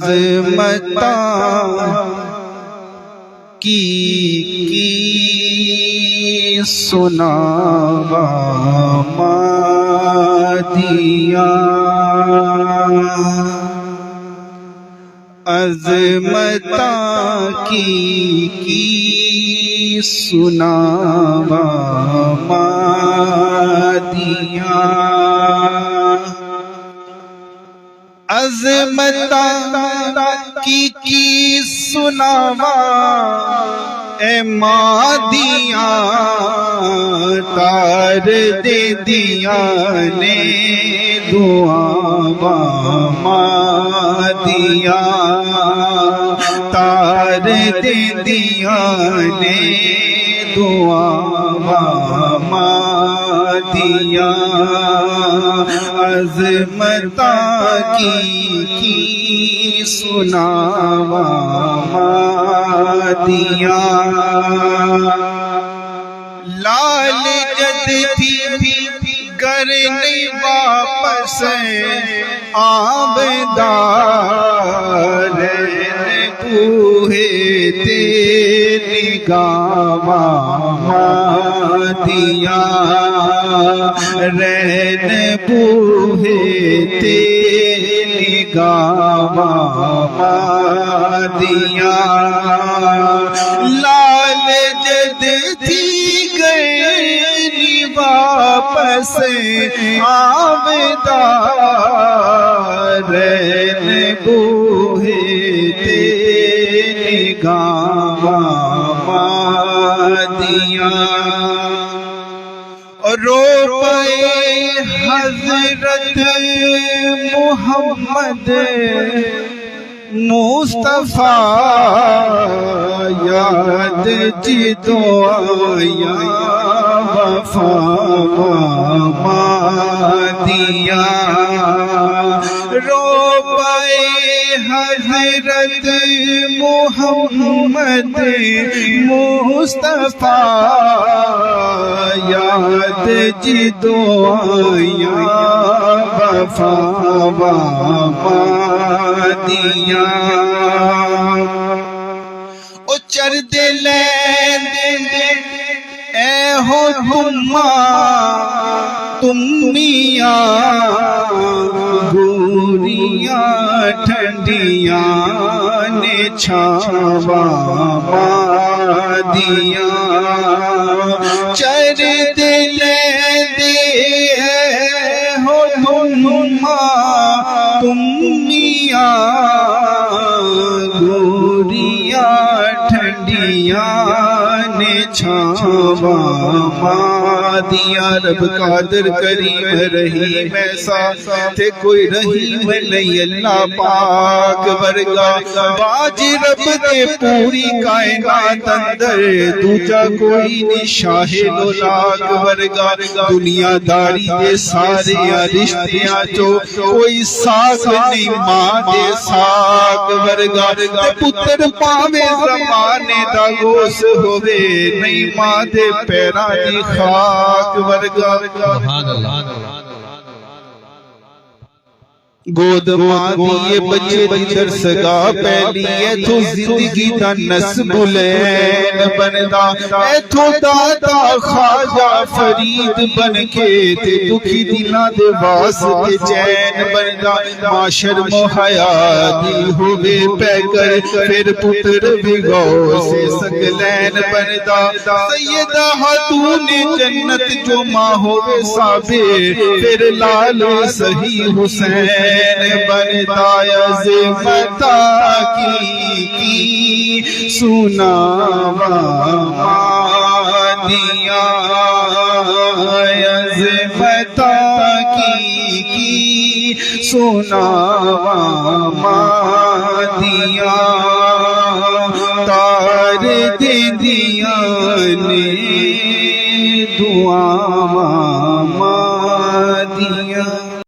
عظمتاں کی سناوا مادیاں، عظمتاں کی سناوا مادیاں، عظمتاں کی سناوا اے مادیاں، تار دے دیا نے دعاواں مادیاں، تار دے دیا نے دعاواں مادیاں، عظمتاں کی سناوا مادیاں، لال جد تھی گر نہیں واپس آبدار بوہے تے نگاواں مادیاں، رین بوہے تے نگاواں مادیاں، لال جد تھی گئے واپس آبدار، رین بوہے تے نگاواں مادیاں، رو پے حضرت محمد مصطفیٰ، یاد جدوں آیا وفا مادیاں، رو پے حضرت محمد مصطفیٰ، یاد جدوں آیا وفا مادیاں، او چر دے لین اے ہو تمیاں، گوریاں ٹھنڈیاں نے چھاواں مادیاں، چر دے لیندے اے ہو تمیاں، گوریاں ٹھنڈیاں نے چھاواں مادیاں، رب قادر کریم رحیم ایسا تے کوئی رحیم نہیں اللہ پاک ورگا، باج رب دے پوری کائنات اندر دوجا کوئی نہیں شاہ لاگ ورگا، دنیا داری دے سارے رشتیاں چو کوئی ساگ نہیں ماں دے ساگ ورگا، تے پتر پاوے زمانے دا گوس ہوئے نہیں ماں دے پیراں دی خاک ورگا، گود ماں دیے بچے دی درسگا پہلی ایتھو زندگی دا نسب لین بندا، ایتھو دادا خواجہ فرید بن کے تے دکھی دلاں دے واسطے چین بندا، معاشر محیادی ہوئے پہ کر پھر پتر بھی غوث ثقلین بندا، سیدہ خاتون جنت جو ماں ہوئے صابر پھر لال صحیح حسین بنتا، عظمتاں کی سناوا مادیاں، عظمتاں کی سناوا مادیاں، تار دے دیا نے دعاواں